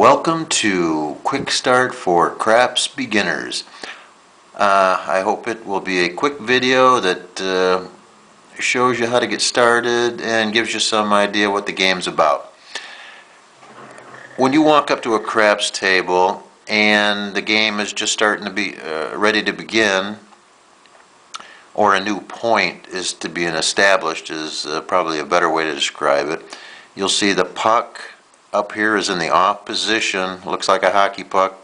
Welcome to Quick Start for Craps Beginners. I hope it will be a quick video that shows you how to get started and gives you some idea what the game's about. When you walk up to a craps table and the game is just starting to be ready to begin, or a new point is to be established is probably a better way to describe it. You'll see the puck up here is in the off position, looks like a hockey puck,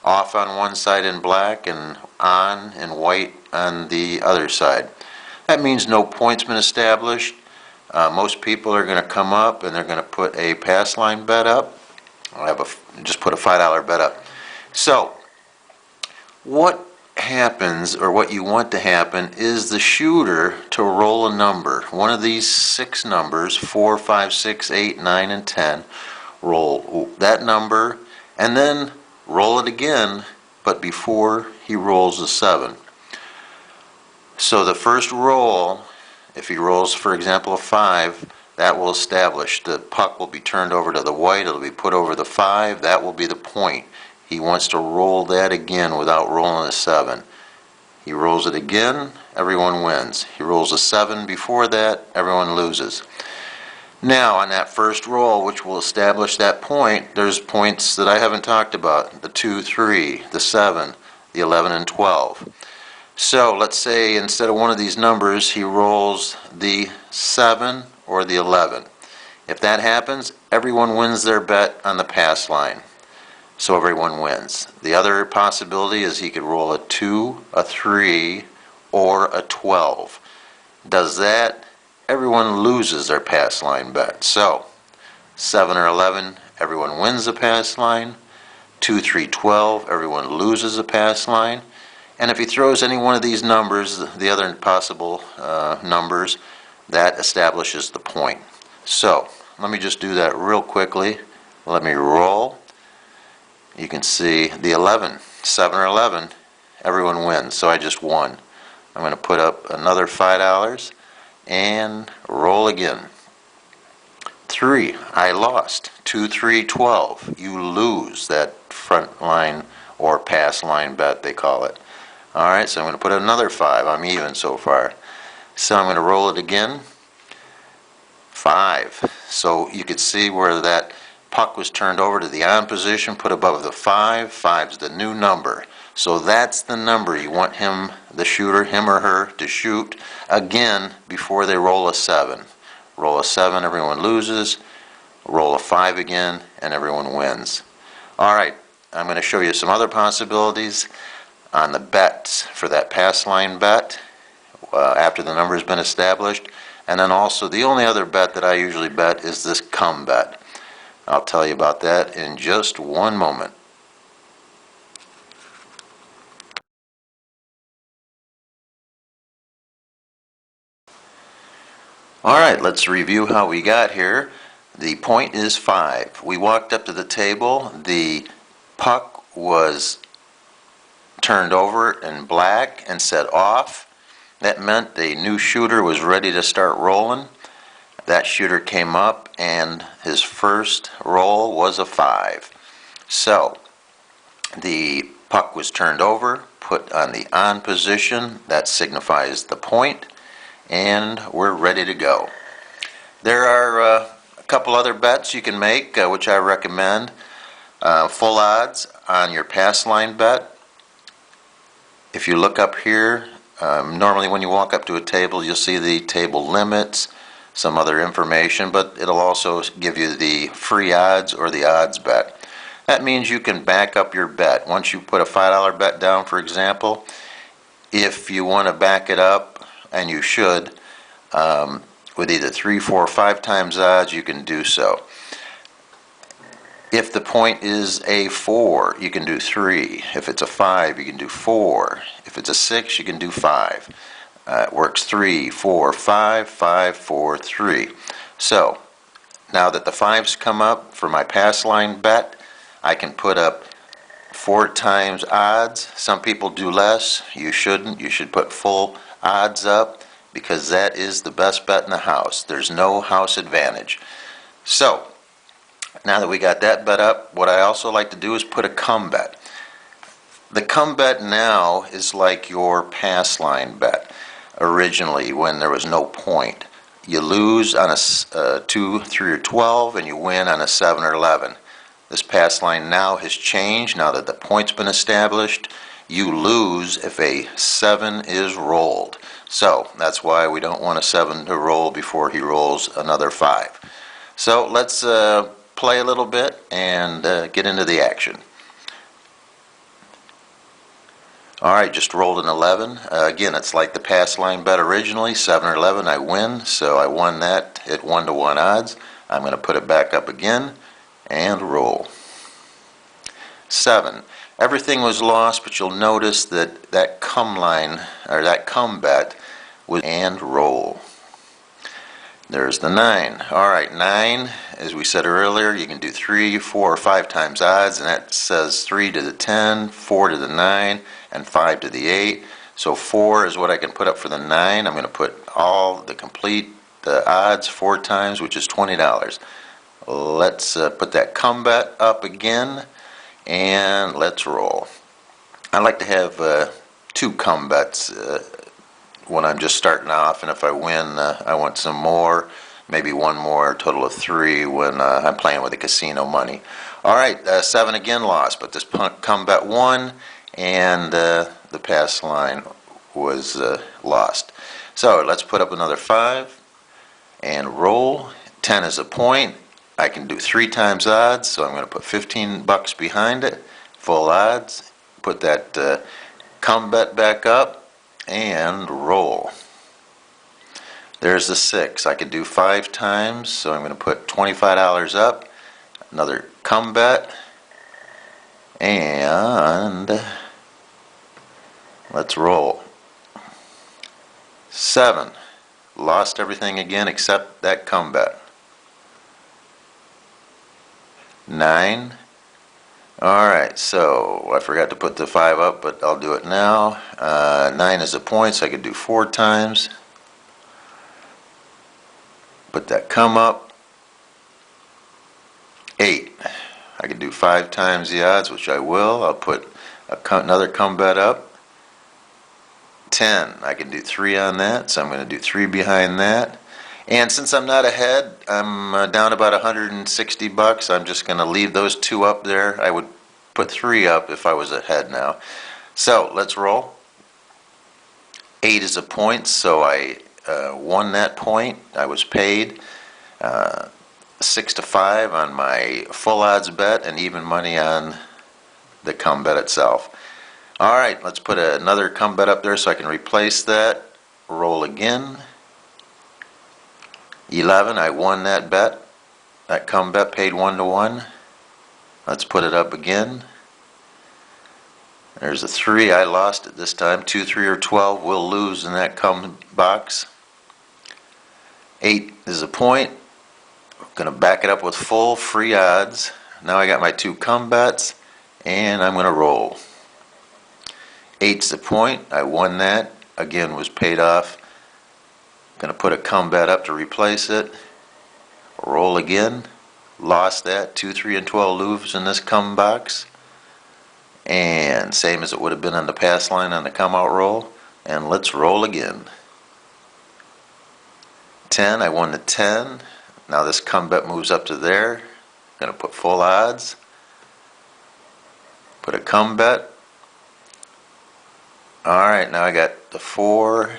off on one side in black and on in white on the other side. That means no point's been established. Most people are going to come up and they're going to put a pass line bet up. Just put a $5 bet up. So, what happens, or what you want to happen, is the shooter to roll a number. One of these 6 numbers, 4, 5, 6, 8, 9, and 10. Roll that number and then roll it again, but before he rolls the 7. So the first roll, if he rolls, for example, a 5, that will establish the puck will be turned over to the white, it'll be put over the 5, that will be the point. He wants to roll that again without rolling a 7. He rolls it again, everyone wins. He rolls a 7 before that, everyone loses. Now, on that first roll, which will establish that point, there's points that I haven't talked about. The 2, 3, the 7, the 11, and 12. So, let's say instead of one of these numbers, he rolls the 7 or the 11. If that happens, everyone wins their bet on the pass line. So everyone wins. The other possibility is he could roll a 2, a 3, or a 12. Does that? Everyone loses their pass line bet. So, 7 or 11, everyone wins the pass line. 2, 3, 12, everyone loses the pass line. And if he throws any one of these numbers, the other possible numbers, that establishes the point. So, let me just do that real quickly. Let me roll. You can see the 11, 7 or 11, everyone wins. So I just won. I'm going to put up another $5. And roll again. 3, I lost. 2, 3, 12. You lose that front line or pass line bet, they call it. Alright, so I'm going to put another 5. I'm even so far. So I'm going to roll it again. 5. So you could see where that puck was turned over to the on position, put above the 5. 5's the new number. So that's the number you want him, the shooter, him or her, to shoot again before they roll a 7. Roll a 7, everyone loses. Roll a 5 again, and everyone wins. Alright, I'm going to show you some other possibilities on the bets for that pass line bet after the number has been established. And then also, the only other bet that I usually bet is this come bet. I'll tell you about that in just one moment. Alright, let's review how we got here. The point is 5. We walked up to the table. The puck was turned over in black and set off. That meant the new shooter was ready to start rolling. That shooter came up and his first roll was a 5. So, the puck was turned over, put on the on position. That signifies the point. And we're ready to go. There are a couple other bets you can make, which I recommend. Full odds on your pass line bet. If you look up here, normally when you walk up to a table, you'll see the table limits, some other information, but it'll also give you the free odds or the odds bet. That means you can back up your bet. Once you put a $5 bet down, for example, if you want to back it up, and you should, with either 3, 4, or 5 times odds, you can do so. If the point is a 4, you can do 3. If it's a 5, you can do 4. If it's a 6, you can do 5. It works 3, 4, 5, 5, 4, 3. So, now that the 5's come up for my pass line bet, I can put up 4 times odds. Some people do less. You shouldn't. You should put full odds up because that is the best bet in the house. There's no house advantage. So, Now that we got that bet up, what I also like to do is put a come bet. The come bet now is like your pass line bet originally when there was no point. You lose on a 2, 3, or 12, and you win on a 7 or 11. This pass line now has changed. Now that the point's been established, you lose if a 7 is rolled. So that's why we don't want a 7 to roll before he rolls another 5. So let's play a little bit and get into the action. Alright, just rolled an 11. Again, it's like the pass line bet originally, 7 or 11, I win, so I won that at 1-to-1 odds. I'm going to put it back up again and roll. 7. Everything was lost, but you'll notice that that come line, or that come bet, was and roll. There's the 9. Alright, 9, as we said earlier, you can do 3, 4, or 5 times odds, and that says 3 to the 10, 4 to the 9, and 5 to the 8. So 4 is what I can put up for the 9. I'm going to put all the complete odds 4 times, which is $20. Let's put that come bet up again, and let's roll. I like to have 2 come bets when I'm just starting off, and if I win, I want some more, maybe one more, a total of 3 when I'm playing with the casino money. Alright, 7 again lost, but this come bet won, and the pass line was lost. So let's put up another 5 and roll. 10 is a point. I can do 3 times odds, so I'm going to put $15 behind it, full odds, put that come bet back up, and roll. There's the 6. I could do 5 times, so I'm going to put $25 up, another come bet, and let's roll. 7. Lost everything again except that come bet. 9. Alright, so I forgot to put the 5 up, but I'll do it now. 9 is a point, so I could do 4 times. Put that come up. 8. I can do 5 times the odds, which I will. I'll put another come bet up. 10. I can do 3 on that, so I'm going to do 3 behind that. And since I'm not ahead, I'm down about $160. I'm just going to leave those 2 up there. I would put 3 up if I was ahead now. So let's roll. 8 is a point, so I won that point. I was paid 6 to 5 on my full odds bet and even money on the come bet itself. Alright, let's put another come bet up there so I can replace that. Roll again. 11, I won that bet. That come bet paid 1-to-1. Let's put it up again. There's a 3, I lost it this time. 2, 3, or 12 will lose in that come box. 8 is a point. I'm going to back it up with full free odds. Now I got my 2 come bets, and I'm going to roll. 8's the point. I won that. Again, was paid off. Going to put a come bet up to replace it. Roll again. Lost that. 2, 3, and 12 lose in this come box. And same as it would have been on the pass line on the come out roll. And let's roll again. 10. I won the 10. Now this come bet moves up to there. Going to put full odds. Put a come bet. Alright, now I got the 4,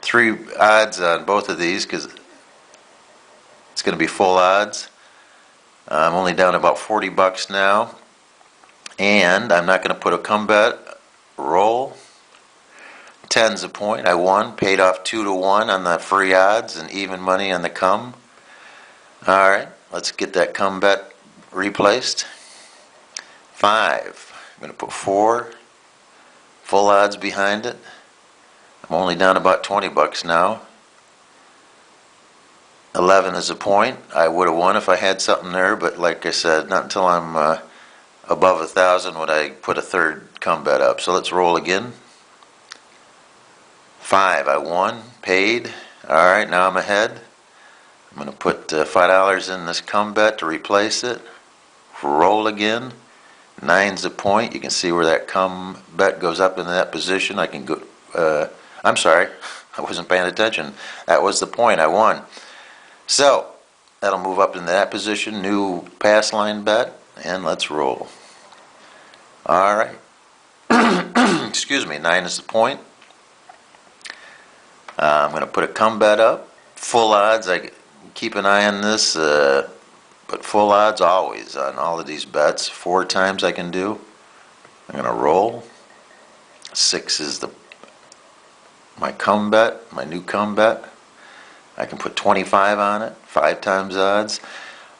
3 odds on both of these because it's going to be full odds. I'm only down about $40 now. And I'm not going to put a come bet. Roll. 10's a point. I won. Paid off 2-to-1 on the free odds and even money on the come. Alright, let's get that come bet replaced. 5. I'm going to put 4 full odds behind it. I'm only down about $20 now. 11 is a point. I would have won if I had something there, but like I said, not until I'm above 1,000 would I put a third come bet up. So let's roll again. 5, I won, paid. Alright, now I'm ahead. I'm going to put $5 in this come bet to replace it. Roll again. 9's the point. You can see where that come bet goes up into that position. I can go. I'm sorry, I wasn't paying attention. That was the point. I won. So that'll move up into that position. New pass line bet, and let's roll. All right. Excuse me. 9 is the point. I'm going to put a come bet up. Full odds. I keep an eye on this. But full odds always on all of these bets. 4 times I can do. I'm going to roll. 6 is my come bet, my new come bet. I can put 25 on it, 5 times odds.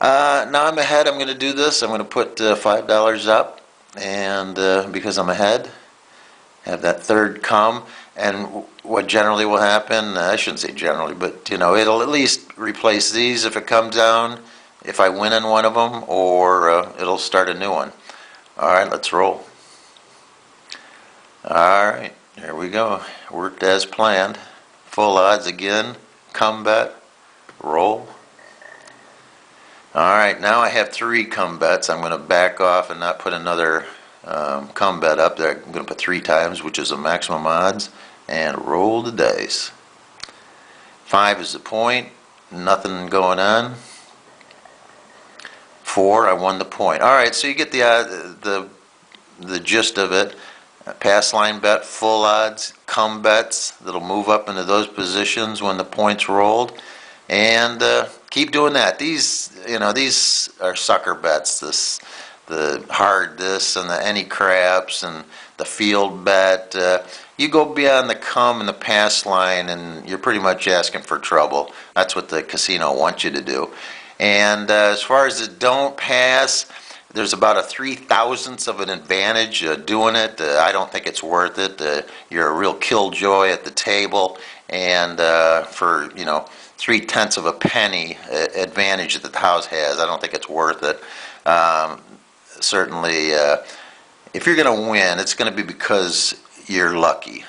Now I'm ahead. I'm going to do this. I'm going to put $5 up, and because I'm ahead, have that third come. And what generally will happen, I shouldn't say generally, but it'll at least replace these if it comes down, if I win in one of them, or it'll start a new one. All right, let's roll. All right, here we go. Worked as planned. Full odds again. Come bet. Roll. All right, now I have 3 come bets. I'm going to back off and not put another come bet up there. I'm going to put 3 times, which is the maximum odds, and roll the dice. 5 is the point. Nothing going on. 4, I won the point. All right, so you get the gist of it. Pass line bet, full odds, come bets that'll move up into those positions when the points rolled, and keep doing that. These are sucker bets. The hard this and the any craps and the field bet. You go beyond the come and the pass line, and you're pretty much asking for trouble. That's what the casino wants you to do. And as far as the don't pass, there's about a 3/1000th of an advantage doing it. I don't think it's worth it. You're a real killjoy at the table, and for 3/10 of a penny advantage that the house has, I don't think it's worth it. Certainly, if you're going to win, it's going to be because you're lucky.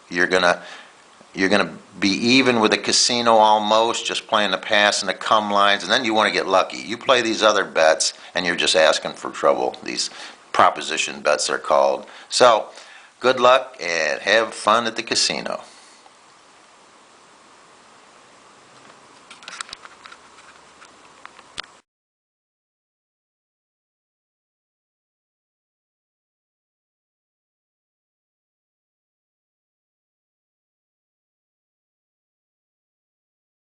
You're going to be even with the casino almost, just playing the pass and the come lines, and then you want to get lucky. You play these other bets, and you're just asking for trouble. These proposition bets are called. So, good luck and have fun at the casino.